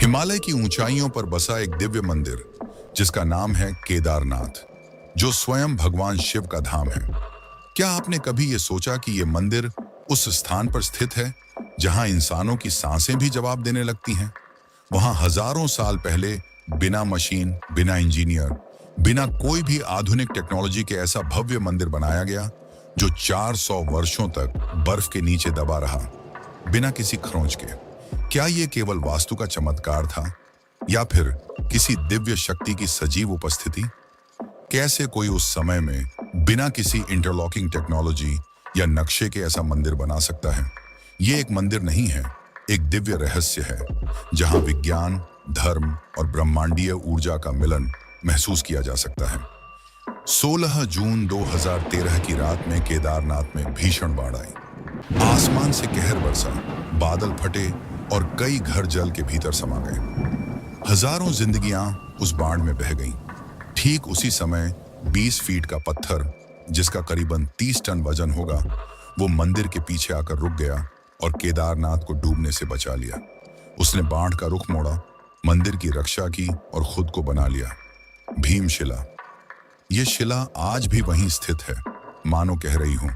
हिमालय की ऊंचाइयों पर बसा एक दिव्य मंदिर जिसका नाम है केदारनाथ, जो स्वयं भगवान शिव का धाम है। क्या आपने कभी ये सोचा कि ये मंदिर उस स्थान पर स्थित है जहां इंसानों की सांसें भी जवाब देने लगती हैं? वहां हजारों साल पहले बिना मशीन, बिना इंजीनियर, बिना कोई भी आधुनिक टेक्नोलॉजी के ऐसा भव्य मंदिर बनाया गया जो 400 वर्षों तक बर्फ के नीचे दबा रहा, बिना किसी खरोंच के। क्या ये केवल वास्तु का चमत्कार था या फिर किसी दिव्य शक्ति की सजीव उपस्थिति? कैसे कोई उस समय में बिना किसी इंटरलॉकिंग टेक्नोलॉजी या नक्शे के ऐसा मंदिर बना सकता है? ये एक मंदिर नहीं है, एक दिव्य रहस्य है जहां विज्ञान, धर्म और ब्रह्मांडीय ऊर्जा का मिलन महसूस किया जा सकता है। 16 जून 2013 की रात में केदारनाथ में भीषण बाढ़ आई। आसमान से कहर बरसा, बादल फटे और कई घर जल के भीतर समा गए। हजारों जिंदगियां उस बाढ़ में बह गईं। ठीक उसी समय 20 फीट का पत्थर, जिसका करीबन 30 टन वजन होगा, वो मंदिर के पीछे आकर रुक गया और केदारनाथ को डूबने से बचा लिया। उसने बाढ़ का रुख मोड़ा, मंदिर की रक्षा की और खुद को बना लिया। भीमशिला। ये शिला आज भी वहीं स्थित है, मानो कह रही हूं,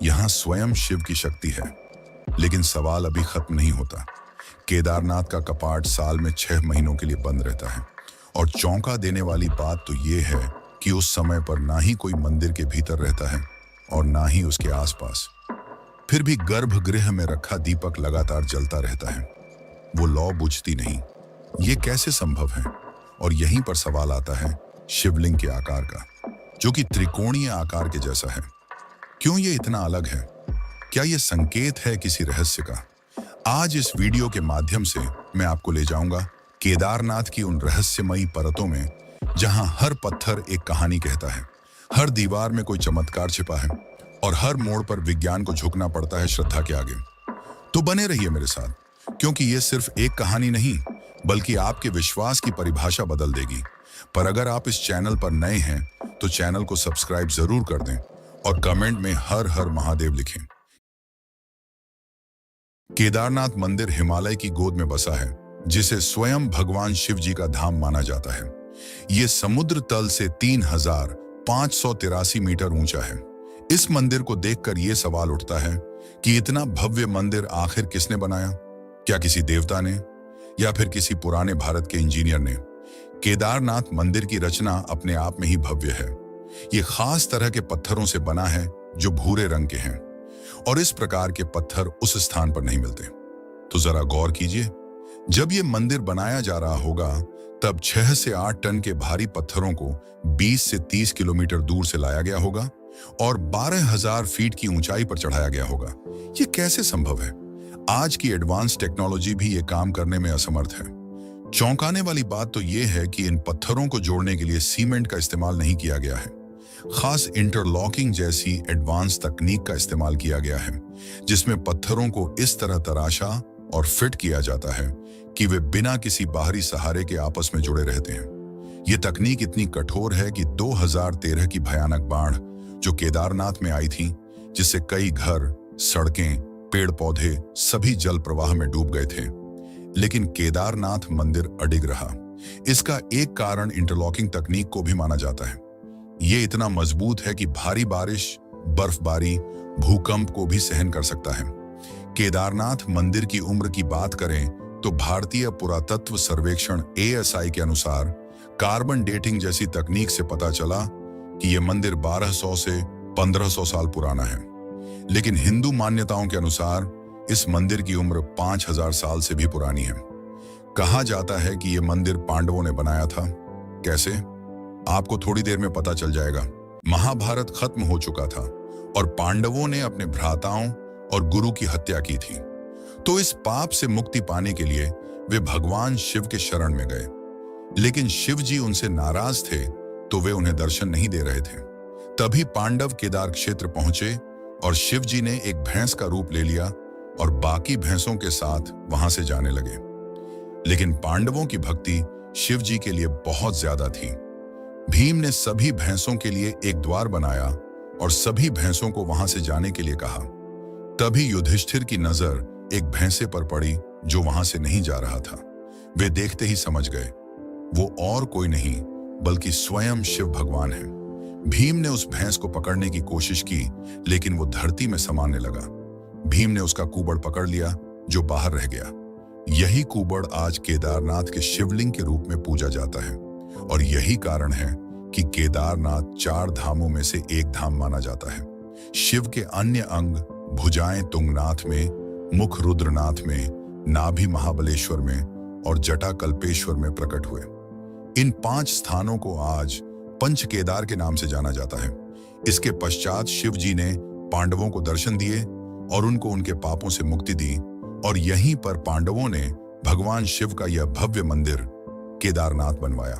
यहां स्वयं शिव की शक्ति है। लेकिन सवाल अभी खत्म नहीं होता। केदारनाथ का कपाट साल में 6 महीनों के लिए बंद रहता है और चौंका देने वाली बात तो ये है कि उस समय पर ना ही कोई मंदिर के भीतर रहता है और ना ही उसके आसपास। फिर भी गर्भगृह में रखा दीपक लगातार जलता रहता है। वो लौ बुझती नहीं। ये कैसे संभव है? और यहीं पर सवाल आता है शिवलिंग के आकार का, जो कि त्रिकोणीय आकार के जैसा है। क्यों ये इतना अलग है? क्या ये संकेत है किसी रहस्य का? आज इस वीडियो के माध्यम से मैं आपको ले जाऊंगा केदारनाथ की उन रहस्यमयी परतों में जहां हर पत्थर एक कहानी कहता है, हर दीवार में कोई चमत्कार छिपा है और हर मोड़ पर विज्ञान को झुकना पड़ता है श्रद्धा के आगे। तो बने रहिए मेरे साथ, क्योंकि ये सिर्फ एक कहानी नहीं बल्कि आपके विश्वास की परिभाषा बदल देगी। पर अगर आप इस चैनल पर नए हैं तो चैनल को सब्सक्राइब जरूर कर दें और कमेंट में हर हर महादेव लिखें। केदारनाथ मंदिर हिमालय की गोद में बसा है, जिसे स्वयं भगवान शिव जी का धाम माना जाता है। ये समुद्र तल से 3583 मीटर ऊंचा है। इस मंदिर को देखकर यह सवाल उठता है कि इतना भव्य मंदिर आखिर किसने बनाया? क्या किसी देवता ने या फिर किसी पुराने भारत के इंजीनियर ने? केदारनाथ मंदिर की रचना अपने आप में ही भव्य है। ये खास तरह के पत्थरों से बना है जो भूरे रंग के हैं और इस प्रकार के पत्थर उस स्थान पर नहीं मिलते। तो जरा गौर कीजिए, जब ये मंदिर बनाया जा रहा होगा तब 6 से 8 टन के भारी पत्थरों को 20 से 30 किलोमीटर दूर से लाया गया होगा और 12,000 फीट की ऊंचाई पर चढ़ाया गया होगा। ये कैसे संभव है? आज की एडवांस टेक्नोलॉजी भी ये काम करने में असमर्थ है। चौंकाने वाली बात तो ये है कि इन पत्थरों को जोड़ने के लिए सीमेंट का इस्तेमाल नहीं किया गया है। खास इंटरलॉकिंग जैसी एडवांस तकनीक का इस्तेमाल किया गया है, जिसमें पत्थरों को इस तरह तराशा और फिट किया जाता है कि वे बिना किसी बाहरी सहारे के आपस में जुड़े रहते हैं। ये तकनीक इतनी कठोर है कि 2013 की भयानक बाढ़ जो केदारनाथ में आई थी, जिससे कई घर, सड़कें, पेड़ पौधे सभी जल प्रवाह में डूब गए थे, लेकिन केदारनाथ मंदिर अडिग रहा। इसका एक कारण इंटरलॉकिंग तकनीक को भी माना जाता है। ये इतना मजबूत है कि भारी बारिश, बर्फबारी, भूकंप को भी सहन कर सकता है। केदारनाथ मंदिर की उम्र की बात करें तो भारतीय पुरातत्व सर्वेक्षण ASI के अनुसार कार्बन डेटिंग जैसी तकनीक से पता चला कि यह मंदिर 1200 से 1500 साल पुराना है। लेकिन हिंदू मान्यताओं के अनुसार इस मंदिर की उम्र 5000 साल से भी पुरानी है। कहा जाता है कि यह मंदिर पांडवों ने बनाया था। कैसे? आपको थोड़ी देर में पता चल जाएगा। महाभारत खत्म हो चुका था और पांडवों ने अपने भ्राताओं और गुरु की हत्या की थी। तो इस पाप से मुक्ति पाने के लिए वे भगवान शिव के शरण में गए। लेकिन शिव जी उनसे नाराज थे तो वे उन्हें दर्शन नहीं दे रहे थे। तभी पांडव केदार क्षेत्र पहुंचे और शिव जी ने एक भैंस का रूप ले लिया और बाकी भैंसों के साथ वहां से जाने लगे। लेकिन पांडवों की भक्ति शिव जी के लिए बहुत ज्यादा थी। भीम ने सभी भैंसों के लिए एक द्वार बनाया और सभी भैंसों को वहां से जाने के लिए कहा। तभी युधिष्ठिर की नजर एक भैंसे पर पड़ी जो वहां से नहीं जा रहा था। वे देखते ही समझ गए, वो और कोई नहीं बल्कि स्वयं शिव भगवान है। भीम ने उस भैंस को पकड़ने की कोशिश की, लेकिन वो धरती में समाने लगा। भीम ने उसका कुबड़ पकड़ लिया, जो बाहर रह गया। यही कुबड़ आज केदारनाथ के शिवलिंग के रूप में पूजा जाता है, और यही कारण है कि केदारनाथ 4 धामों में से एक धाम माना जाता है। शिव के अन्य अंग भुजाएं तुंगनाथ में, मुख रुद्रनाथ में, नाभि महाबलेश्वर में और जटा कल्पेश्वर में प्रकट हुए। इन 5 स्थानों को आज पंच केदार के नाम से जाना जाता है। इसके पश्चात शिव जी ने पांडवों को दर्शन दिए और उनको उनके पापों से मुक्ति दी, और यहीं पर पांडवों ने भगवान शिव का यह भव्य मंदिर केदारनाथ बनवाया।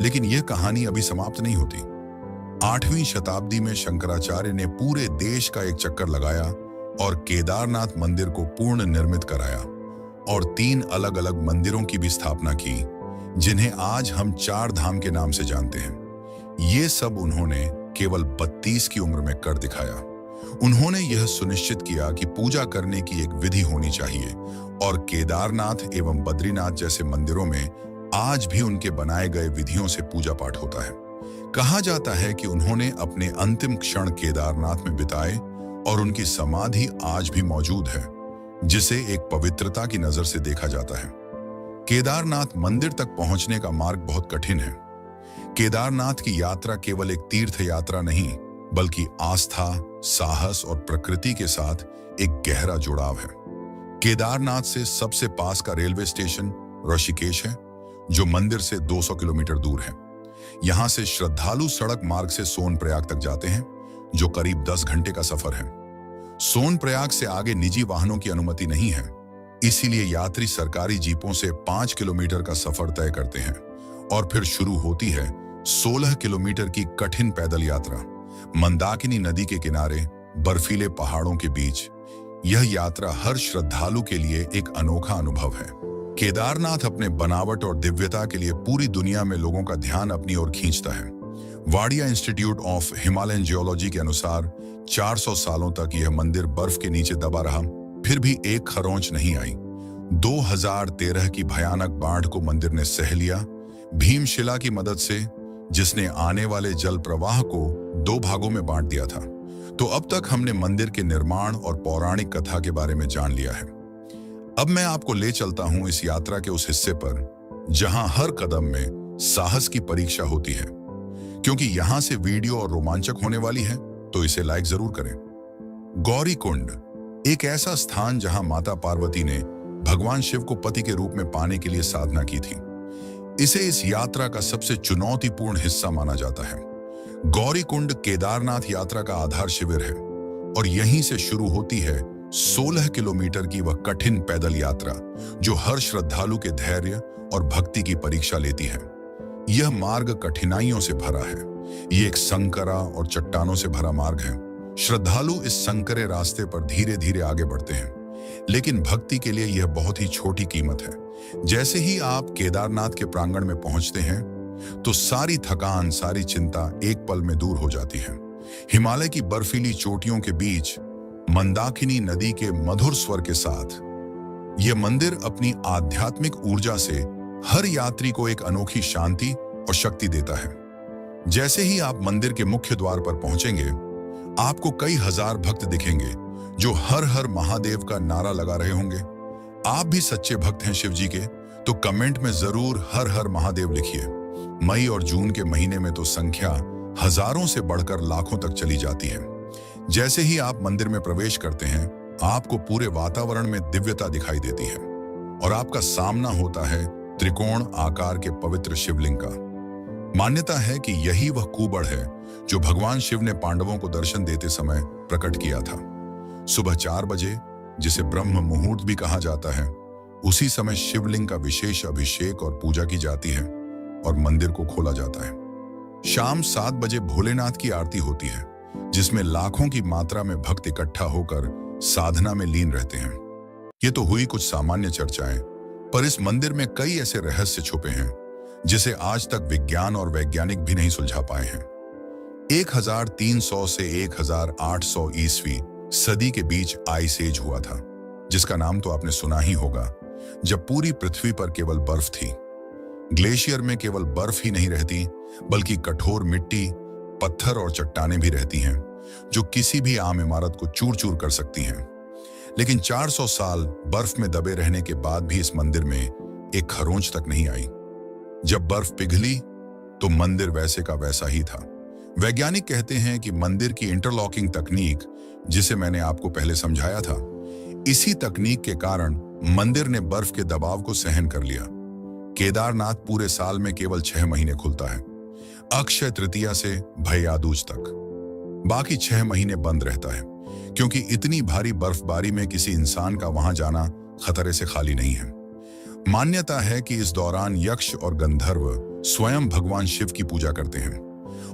लेकिन यह कहानी अभी समाप्त नहीं होती। 8वीं शताब्दी में शंकराचार्य ने पूरे देश का एक चक्कर लगाया और केदारनाथ मंदिर को पूर्ण निर्मित कराया, और 3 अलग अलग मंदिरों की भी स्थापना की, जिन्हें आज हम 4 धाम के नाम से जानते हैं। ये सब उन्होंने केवल 32 की उम्र में कर दिखाया। उन्होंने यह सुनिश्चित किया कि पूजा करने की एक विधि होनी चाहिए, और केदारनाथ एवं बद्रीनाथ जैसे मंदिरों में आज भी उनके बनाए गए विधियों से पूजा पाठ होता है। कहा जाता है कि उन्होंने अपने अंतिम क्षण केदारनाथ में बिताए, और उनकी समाधि आज भी मौजूद है, जिसे एक पवित्रता की नजर से देखा जाता है। केदारनाथ मंदिर तक पहुंचने का मार्ग बहुत कठिन है। केदारनाथ की यात्रा केवल एक तीर्थ यात्रा नहीं, बल्कि आस्था, साहस और प्रकृति के साथ एक गहरा जुड़ाव है। केदारनाथ से सबसे पास का रेलवे स्टेशन ऋषिकेश है, जो मंदिर से 200 किलोमीटर दूर है। यहां से श्रद्धालु सड़क मार्ग से सोनप्रयाग तक जाते हैं, जो करीब 10 घंटे का सफर है। सोनप्रयाग से आगे निजी वाहनों की अनुमति नहीं है, इसीलिए यात्री सरकारी जीपों से 5 किलोमीटर का सफर तय करते हैं, और फिर शुरू होती है 16 किलोमीटर की कठिन पैदल यात्रा मंदाकिनी नदी के किनारे बर्फीले पहाड़ों के बीच। यह यात्रा हर श्रद्धालु के लिए एक अनोखा अनुभव है। केदारनाथ अपने बनावट और दिव्यता के लिए पूरी दुनिया में लोगों का ध्यान अपनी ओर खींचता है। Wadia institute of Himalayan geology के अनुसार 400 सालों तक यह मंदिर बर्फ के नीचे दबा रहा, फिर भी एक खरोंच नहीं आई। 2013 की भयानक बाढ़ को मंदिर ने सह लिया, भीमशिला की मदद से, जिसने आने वाले जल प्रवाह को 2 भागों में बांट दिया था। तो अब तक हमने मंदिर के निर्माण और पौराणिक कथा के बारे में जान लिया है। अब मैं आपको ले चलता हूं इस यात्रा के उस हिस्से पर जहां हर कदम में साहस की परीक्षा होती है। क्योंकि यहां से वीडियो और रोमांचक होने वाली है, तो इसे लाइक जरूर करें। गौरी कुंड, एक ऐसा स्थान जहां माता पार्वती ने भगवान शिव को पति के रूप में पाने के लिए साधना की थी। इसे इस यात्रा का सबसे चुनौतीपूर्ण हिस्सा माना जाता है। गौरी कुंड केदारनाथ यात्रा का आधार शिविर है, और यहीं से शुरू होती है 16 किलोमीटर की वह कठिन पैदल यात्रा, जो हर श्रद्धालु के धैर्य और भक्ति की परीक्षा लेती है। यह मार्ग कठिनाइयों से भरा है। ये एक संकरा और चट्टानों से भरा मार्ग है। श्रद्धालु इस संकरे रास्ते पर धीरे धीरे आगे बढ़ते हैं, लेकिन भक्ति के लिए यह बहुत ही छोटी कीमत है। जैसे ही आप केदारनाथ के प्रांगण में पहुंचते हैं, तो सारी थकान, सारी चिंता एक पल में दूर हो जाती है। हिमालय की बर्फीली चोटियों के बीच मंदाकिनी नदी के मधुर स्वर के साथ यह मंदिर अपनी आध्यात्मिक ऊर्जा से हर यात्री को एक अनोखी शांति और शक्ति देता है। जैसे ही आप मंदिर के मुख्य द्वार पर पहुंचेंगे, आपको कई हजार भक्त दिखेंगे जो हर हर महादेव का नारा लगा रहे होंगे। आप भी सच्चे भक्त हैं शिव जी के, तो कमेंट में जरूर हर हर महादेव लिखिए। मई और जून के महीने में तो संख्या हजारों से बढ़कर लाखों तक चली जाती है। जैसे ही आप मंदिर में प्रवेश करते हैं, आपको पूरे वातावरण में दिव्यता दिखाई देती है, और आपका सामना होता है त्रिकोण आकार के पवित्र शिवलिंग का। मान्यता है कि यही वह कुबड़ है जो भगवान शिव ने पांडवों को दर्शन देते समय प्रकट किया था। सुबह 4 बजे, जिसे ब्रह्म मुहूर्त भी कहा जाता है, उसी समय शिवलिंग का विशेष अभिषेक और पूजा की जाती है और मंदिर को खोला जाता है। शाम 7 बजे भोलेनाथ की आरती होती है, जिसमें लाखों की मात्रा में भक्त इकट्ठा होकर साधना में लीन रहते हैं। ये तो हुई कुछ सामान्य चर्चाएं, पर इस मंदिर में कई ऐसे रहस्य छुपे हैं जिसे आज तक विज्ञान और वैज्ञानिक भी नहीं सुलझा पाए हैं। 1300 से 1800 ईस्वी सदी के बीच आइस एज हुआ था, जिसका नाम तो आपने सुना ही होगा। जब पूरी पृथ्वी पर केवल बर्फ थी। ग्लेशियर में केवल बर्फ ही नहीं रहती, बल्कि कठोर मिट्टी, पत्थर और चट्टानें भी रहती हैं, जो किसी भी आम इमारत को चूर चूर कर सकती हैं। लेकिन 400 साल बर्फ में दबे रहने के बाद भी इस मंदिर में एक खरोंच तक नहीं आई। जब बर्फ पिघली तो मंदिर वैसे का वैसा ही था। वैज्ञानिक कहते हैं कि मंदिर की इंटरलॉकिंग तकनीक, जिसे मैंने आपको पहले समझाया था, इसी तकनीक के कारण मंदिर ने बर्फ के दबाव को सहन कर लिया। केदारनाथ पूरे साल में केवल 6 महीने खुलता है, अक्षय तृतीया से भैया दूज तक। बाकी 6 महीने बंद रहता है, क्योंकि इतनी भारी बर्फबारी में किसी इंसान का वहां जाना खतरे से खाली नहीं है। मान्यता है कि इस दौरान यक्ष और गंधर्व स्वयं भगवान शिव की पूजा करते हैं,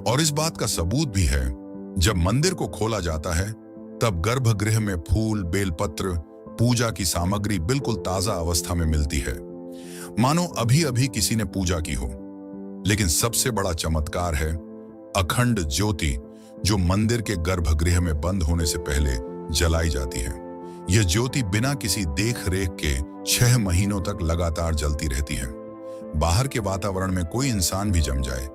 और इस बात का सबूत भी है। जब मंदिर को खोला जाता है तब गर्भगृह में फूल, बेलपत्र, पूजा की सामग्री बिल्कुल ताजा अवस्था में मिलती है, मानो अभी अभी किसी ने पूजा की हो। लेकिन सबसे बड़ा चमत्कार है अखंड ज्योति, जो मंदिर के गर्भगृह में बंद होने से पहले जलाई जाती है। यह ज्योति बिना किसी देख रेख के 6 महीनों तक लगातार जलती रहती है। बाहर के वातावरण में कोई इंसान भी जम जाए,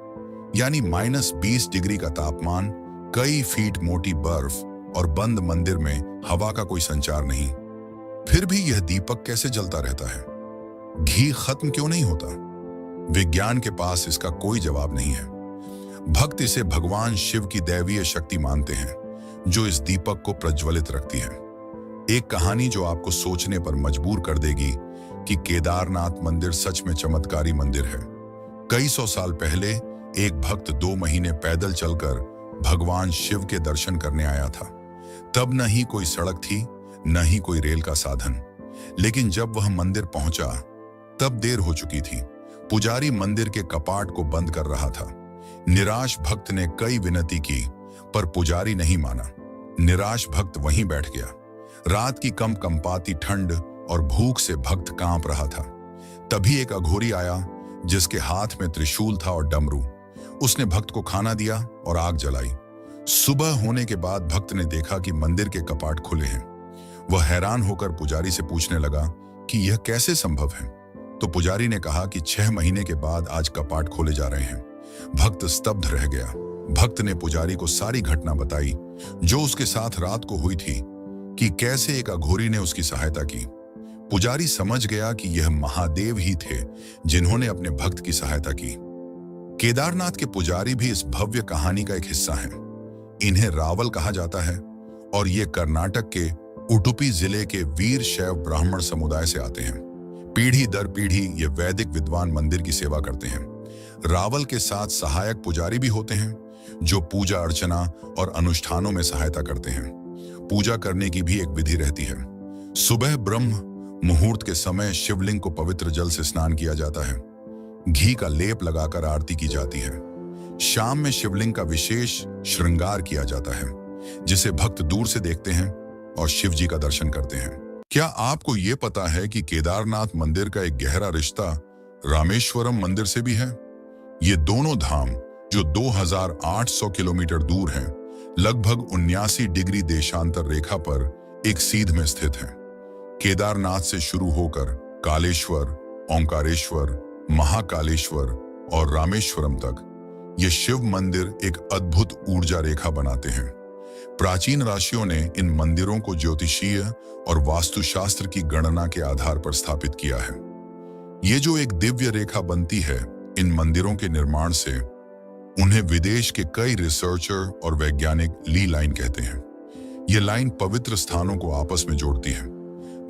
यानी -20 डिग्री का तापमान, कई फीट मोटी बर्फ और बंद मंदिर में हवा का कोई संचार नहीं, फिर भी यह दीपक कैसे जलता रहता है? घी खत्म क्यों नहीं होता? विज्ञान के पास इसका कोई जवाब नहीं है। भक्त इसे भगवान शिव की दैवीय शक्ति मानते हैं, जो इस दीपक को प्रज्वलित रखती है। एक कहानी जो आपको सोचने पर मजबूर कर देगी कि केदारनाथ मंदिर सच में चमत्कारी मंदिर है। कई सौ साल पहले एक भक्त 2 महीने पैदल चलकर भगवान शिव के दर्शन करने आया था। तब न ही कोई सड़क थी, न ही कोई रेल का साधन। लेकिन जब वह मंदिर पहुंचा तब देर हो चुकी थी। पुजारी मंदिर के कपाट को बंद कर रहा था। निराश भक्त ने कई विनती की, पर पुजारी नहीं माना। निराश भक्त वहीं बैठ गया। रात की कंपाती ठंड और भूख से भक्त कांप रहा था। तभी एक अघोरी आया, जिसके हाथ में त्रिशूल था और डमरू। उसने भक्त को खाना दिया और आग जलाई। सुबह होने के बाद भक्त ने देखा कि मंदिर के कपाट खुले हैं। वह हैरान होकर पुजारी से पूछने लगा कि यह कैसे संभव है। तो पुजारी ने कहा कि 6 महीने के बाद आज कपाट खोले जा रहे हैं। भक्त स्तब्ध रह गया। भक्त ने पुजारी को सारी घटना बताई, जो उसके साथ रात को हुई थी, कि कैसे एक अघोरी ने उसकी सहायता की। पुजारी समझ गया कि यह महादेव ही थे, जिन्होंने अपने भक्त की सहायता की। केदारनाथ के पुजारी भी इस भव्य कहानी का एक हिस्सा हैं। इन्हें रावल कहा जाता है, और ये कर्नाटक के उडुपी जिले के वीर शैव ब्राह्मण समुदाय से आते हैं। पीढ़ी दर पीढ़ी ये वैदिक विद्वान मंदिर की सेवा करते हैं। रावल के साथ सहायक पुजारी भी होते हैं, जो पूजा अर्चना और अनुष्ठानों में सहायता करते हैं। पूजा करने की भी एक विधि रहती है। सुबह ब्रह्म मुहूर्त के समय शिवलिंग को पवित्र जल से स्नान किया जाता है। घी का लेप लगाकर आरती की जाती है। शाम में शिवलिंग का विशेष श्रृंगार किया जाता है, जिसे भक्त दूर से देखते हैं और शिव जी का दर्शन करते हैं। क्या आपको ये पता है कि केदारनाथ मंदिर का एक गहरा रिश्ता रामेश्वरम मंदिर से भी है? ये दोनों धाम, जो 2800 किलोमीटर दूर हैं, लगभग 79 डिग्री देशांतर रेखा पर एक सीध में स्थित हैं। केदारनाथ से शुरू होकर कालेश्वर, ओंकारेश्वर, महाकालेश्वर और रामेश्वरम तक ये शिव मंदिर एक अद्भुत ऊर्जा रेखा बनाते हैं। प्राचीन ऋषियों ने इन मंदिरों को ज्योतिषीय और वास्तुशास्त्र की गणना के आधार पर स्थापित किया है। ये जो एक दिव्य रेखा बनती है इन मंदिरों के निर्माण से, उन्हें विदेश के कई रिसर्चर और वैज्ञानिक ली लाइन कहते हैं। ये लाइन पवित्र स्थानों को आपस में जोड़ती है।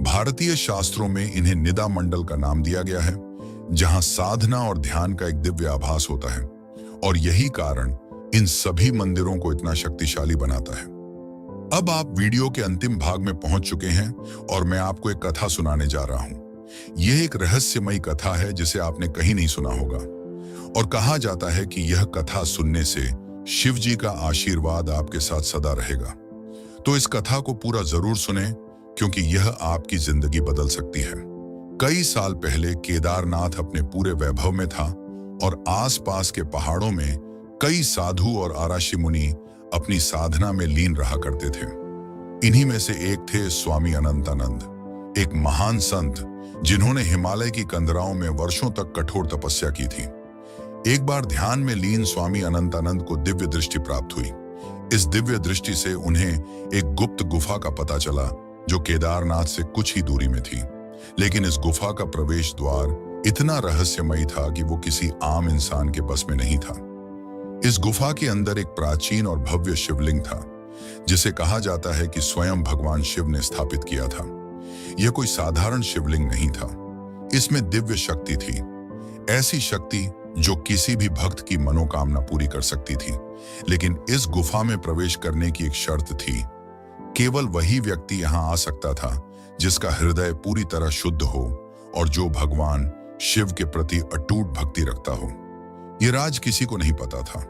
भारतीय शास्त्रों में इन्हें निदा मंडल का नाम दिया गया है, जहां साधना और ध्यान का एक दिव्य आभास होता है, और यही कारण इन सभी मंदिरों को इतना शक्तिशाली बनाता है। अब आप वीडियो के अंतिम भाग में पहुंच चुके हैं, और मैं आपको एक कथा सुनाने जा रहा हूं। यह एक रहस्यमयी कथा है, जिसे आपने कहीं नहीं सुना होगा, और कहा जाता है कि यह कथा सुनने से शिव जी का आशीर्वाद आपके साथ सदा रहेगा। तो इस कथा को पूरा जरूर सुने, क्योंकि यह आपकी जिंदगी बदल सकती है। कई साल पहले केदारनाथ अपने पूरे वैभव में था, और आसपास के पहाड़ों में कई साधु और आराशी मुनि अपनी साधना में लीन रहा करते थे। इन्हीं में से एक थे स्वामी अनंतानंद, एक महान संत जिन्होंने हिमालय की कंदराओं में वर्षों तक कठोर तपस्या की थी। एक बार ध्यान में लीन स्वामी अनंतानंद को दिव्य दृष्टि प्राप्त हुई। इस दिव्य दृष्टि से उन्हें एक गुप्त गुफा का पता चला जो केदारनाथ से कुछ ही दूरी में थी। लेकिन इस गुफा का प्रवेश द्वार इतना रहस्यमयी था कि वो किसी आम इंसान के बस में नहीं था। इस गुफा के अंदर एक प्राचीन और भव्य शिवलिंग था, जिसे कहा जाता है कि स्वयं भगवान शिव ने स्थापित किया था। यह कोई साधारण शिवलिंग नहीं था, इसमें दिव्य शक्ति थी, ऐसी शक्ति जो किसी भी भक्त की मनोकामना पूरी कर सकती थी। लेकिन इस गुफा में प्रवेश करने की एक शर्त थी। केवल वही व्यक्ति यहां आ सकता था जिसका हृदय पूरी तरह शुद्ध हो और जो भगवान शिव के प्रति अटूट भक्ति रखता हो। यह राज किसी को नहीं पता था,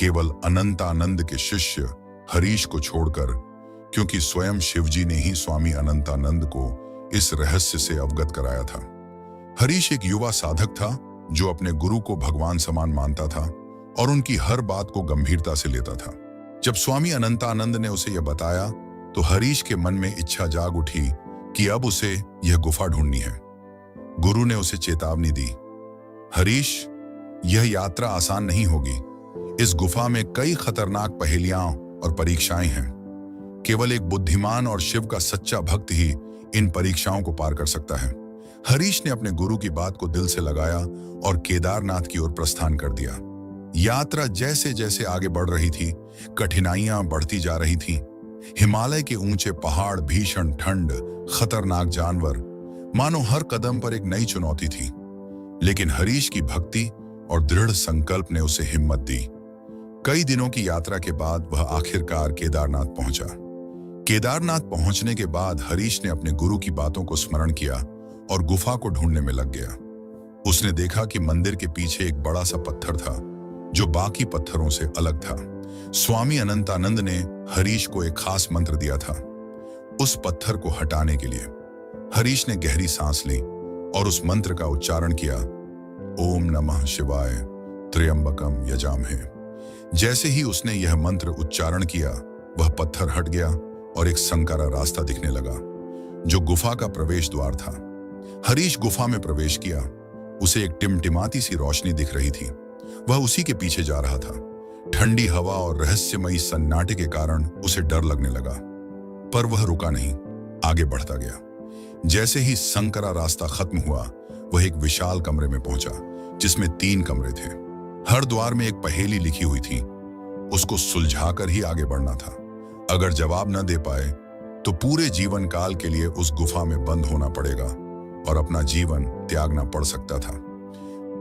केवल अनंतानंद के शिष्य हरीश को छोड़कर, क्योंकि स्वयं शिवजी ने ही स्वामी अनंतानंद को इस रहस्य से अवगत कराया था। हरीश एक युवा साधक था जो अपने गुरु को भगवान समान मानता था और उनकी हर बात को गंभीरता से लेता था। जब स्वामी अनंतानंद ने उसे यह बताया तो हरीश के मन में इच्छा जाग उठी कि अब उसे यह गुफा ढूंढनी है। गुरु ने उसे चेतावनी दी, हरीश, यह यात्रा आसान नहीं होगी। इस गुफा में कई खतरनाक पहेलियां और परीक्षाएं हैं। केवल एक बुद्धिमान और शिव का सच्चा भक्त ही इन परीक्षाओं को पार कर सकता है। हरीश ने अपने गुरु की बात को दिल से लगाया और केदारनाथ की ओर प्रस्थान कर दिया। यात्रा जैसे जैसे आगे बढ़ रही थी, कठिनाइयां बढ़ती जा रही थीं। हिमालय के ऊंचे पहाड़, भीषण ठंड, खतरनाक जानवर, मानो हर कदम पर एक नई चुनौती थी। लेकिन हरीश की भक्ति और दृढ़ संकल्प ने उसे हिम्मत दी। कई दिनों की यात्रा के बाद वह आखिरकार केदारनाथ पहुंचा। केदारनाथ पहुंचने के बाद हरीश ने अपने गुरु की बातों को स्मरण किया और गुफा को ढूंढने में लग गया। उसने देखा कि मंदिर के पीछे एक बड़ा सा पत्थर था जो बाकी पत्थरों से अलग था। स्वामी अनंतानंद ने हरीश को एक खास मंत्र दिया था। उस पत्थर को हटाने के लिए हरीश ने गहरी सांस ली और उस मंत्र का उच्चारण किया, ओम नमः शिवाय त्र्यंबकम यजामहे। जैसे ही उसने यह मंत्र उच्चारण किया, वह पत्थर हट गया और एक संकरा रास्ता दिखने लगा जो गुफा का प्रवेश द्वार था। हरीश गुफा में प्रवेश किया। उसे एक टिमटिमाती सी रोशनी दिख रही थी। वह उसी के पीछे जा रहा था। ठंडी हवा और रहस्यमयी सन्नाटे के कारण उसे डर लगने लगा, पर वह रुका नहीं, आगे बढ़ता गया। जैसे ही संकरा रास्ता खत्म हुआ, वह एक विशाल कमरे में पहुंचा जिसमें 3 कमरे थे। हर द्वार में एक पहेली लिखी हुई थी। उसको सुलझाकर ही आगे बढ़ना था। अगर जवाब न दे पाए तो पूरे जीवन काल के लिए उस गुफा में बंद होना पड़ेगा और अपना जीवन त्यागना पड़ सकता था।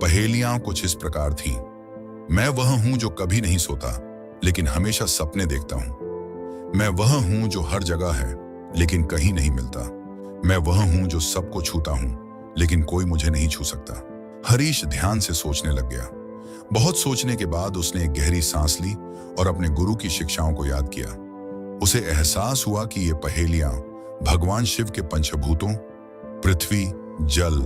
पहेलियां कुछ इस प्रकार थीं। मैं वह हूं जो कभी नहीं सोता लेकिन हमेशा सपने देखता हूं। मैं वह हूं जो हर जगह है लेकिन कहीं नहीं मिलता। मैं वह हूं जो सबको छूता हूं लेकिन कोई मुझे नहीं छू सकता। हरीश ध्यान से सोचने लग गया। बहुत सोचने के बाद उसने एक गहरी सांस ली और अपने गुरु की शिक्षाओं को याद किया। उसे एहसास हुआ कि ये पहेलियां भगवान शिव के पंचभूतों पृथ्वी, जल,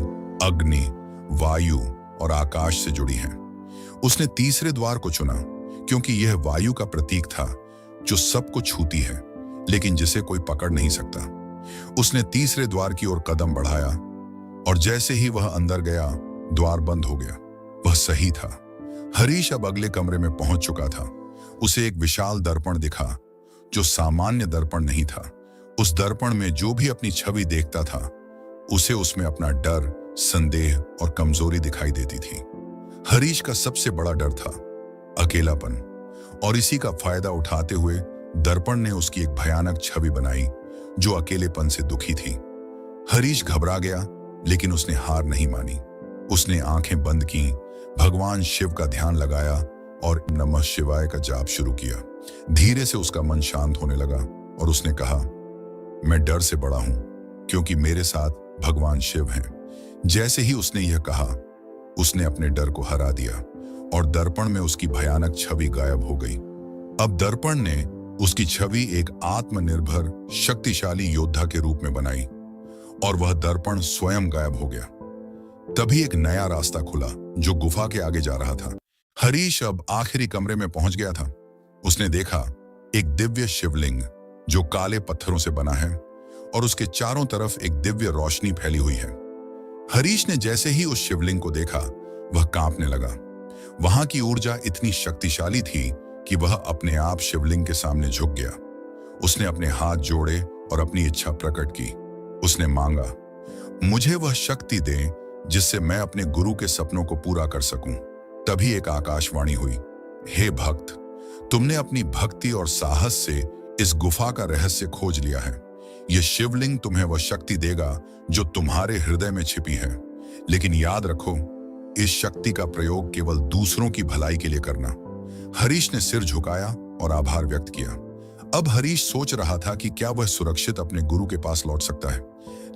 अग्नि, वायु और आकाश से जुड़ी हैं। उसने तीसरे द्वार को चुना क्योंकि यह वायु का प्रतीक था जो सबको छूती है लेकिन जिसे कोई पकड़ नहीं सकता। उसने तीसरे द्वार की ओर कदम बढ़ाया और जैसे ही वह अंदर गया, द्वार बंद हो गया। वह सही था। हरीश अब अगले कमरे में पहुंच चुका था। उसे एक विशाल दर्पण दिखा जो सामान्य दर्पण नहीं था। उस दर्पण में जो भी अपनी छवि देखता था, उसे उसमें अपना डर, संदेह और कमजोरी दिखाई देती थी। हरीश का सबसे बड़ा डर था अकेलापन, और इसी का फायदा उठाते हुए दर्पण ने उसकी एक भयानक छवि बनाई जो अकेलेपन से दुखी थी। हरीश घबरा गया लेकिन उसने हार नहीं मानी। उसने आंखें बंद की, भगवान शिव का ध्यान लगाया और नमः शिवाय का जाप शुरू किया। धीरे से उसका मन शांत होने लगा और उसने कहा, मैं डर से बड़ा हूं क्योंकि मेरे साथ भगवान शिव हैं। जैसे ही उसने यह कहा, उसने अपने डर को हरा दिया और दर्पण में उसकी भयानक छवि गायब हो गई। अब दर्पण ने उसकी छवि एक आत्मनिर्भर शक्तिशाली योद्धा के रूप में बनाई और वह दर्पण स्वयं गायब हो गया। तभी एक नया रास्ता खुला जो गुफा के आगे जा रहा था। हरीश अब आखिरी कमरे में पहुंच गया था। उसने देखा एक दिव्य शिवलिंग जो काले पत्थरों से बना है और उसके चारों तरफ एक दिव्य रोशनी फैली हुई है। हरीश ने जैसे ही उस शिवलिंग को देखा, वह कांपने लगा। वहां की ऊर्जा इतनी शक्तिशाली थी कि वह अपने आप शिवलिंग के सामने झुक गया। उसने अपने हाथ जोड़े और अपनी इच्छा प्रकट की। उसने मांगा, मुझे वह शक्ति दे जिससे मैं अपने गुरु के सपनों को पूरा कर सकूं। तभी एक आकाशवाणी हुई, हे भक्त, तुमने अपनी भक्ति और साहस से इस गुफा का रहस्य खोज लिया है। यह शिवलिंग तुम्हें वह शक्ति देगा जो तुम्हारे हृदय में छिपी है। लेकिन याद रखो, इस शक्ति का प्रयोग केवल दूसरों की भलाई के लिए करना। हरीश ने सिर झुकाया और आभार व्यक्त किया। अब हरीश सोच रहा था कि क्या वह सुरक्षित अपने गुरु के पास लौट सकता है।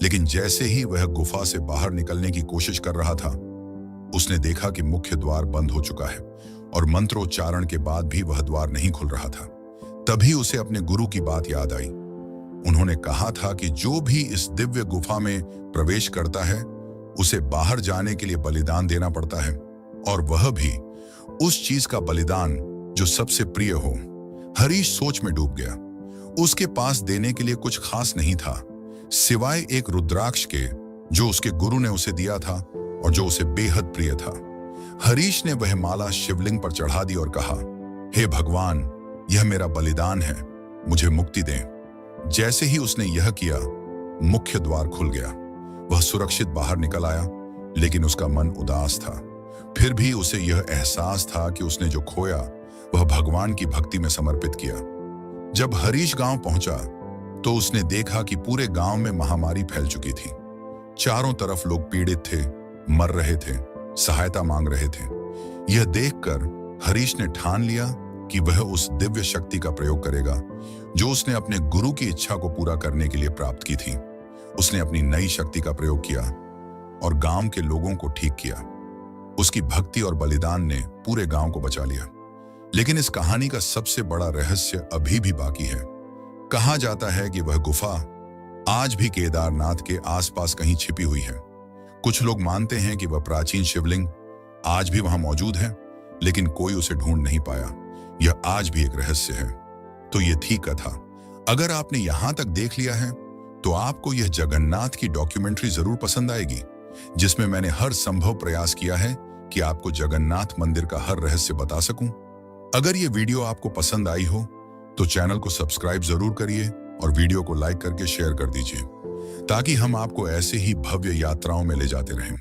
लेकिन जैसे ही वह गुफा से बाहर निकलने की कोशिश कर रहा था, उसने देखा कि मुख्य द्वार बंद हो चुका है और मंत्रोच्चारण के बाद भी वह द्वार नहीं खुल रहा था। तभी उसे अपने गुरु की बात याद आई। उन्होंने कहा था कि जो भी इस दिव्य गुफा में प्रवेश करता है, उसे बाहर जाने के लिए बलिदान देना पड़ता है, और वह भी उस चीज का बलिदान जो सबसे प्रिय हो। हरीश सोच में डूब गया। उसके पास देने के लिए कुछ खास नहीं था, सिवाय एक रुद्राक्ष के जो उसके गुरु ने उसे दिया था और जो उसे बेहद प्रिय था। हरीश ने वह माला शिवलिंग पर चढ़ा दी और कहा, हे भगवान, यह मेरा बलिदान है, मुझे मुक्ति दें। जैसे ही उसने यह किया, मुख्य द्वार खुल गया। वह सुरक्षित बाहर निकल आया, लेकिन उसका मन उदास था। फिर भी उसे यह एहसास था कि उसने जो खोया वह भगवान की भक्ति में समर्पित किया। जब हरीश गांव पहुंचा तो उसने देखा कि पूरे गांव में महामारी फैल चुकी थी। चारों तरफ लोग पीड़ित थे, मर रहे थे, सहायता मांग रहे थे। यह देखकर हरीश ने ठान लिया कि वह उस दिव्य शक्ति का प्रयोग करेगा जो उसने अपने गुरु की इच्छा को पूरा करने के लिए प्राप्त की थी। उसने अपनी नई शक्ति का प्रयोग किया और गांव के लोगों को ठीक किया। उसकी भक्ति और बलिदान ने पूरे गांव को बचा लिया। लेकिन इस कहानी का सबसे बड़ा रहस्य अभी भी बाकी है। कहा जाता है कि वह गुफा आज भी केदारनाथ के आसपास कहीं छिपी हुई है। कुछ लोग मानते हैं कि वह प्राचीन शिवलिंग आज भी वहां मौजूद है, लेकिन कोई उसे ढूंढ नहीं पाया। यह आज भी एक रहस्य है। तो यह थी कथा। अगर आपने यहां तक देख लिया है तो आपको यह जगन्नाथ की डॉक्यूमेंट्री जरूर पसंद आएगी, जिसमें मैंने हर संभव प्रयास किया है कि आपको जगन्नाथ मंदिर का हर रहस्य बता सकूं। अगर यह वीडियो आपको पसंद आई हो तो चैनल को सब्सक्राइब जरूर करिए और वीडियो को लाइक करके शेयर कर दीजिए, ताकि हम आपको ऐसे ही भव्य यात्राओं में ले जाते रहें।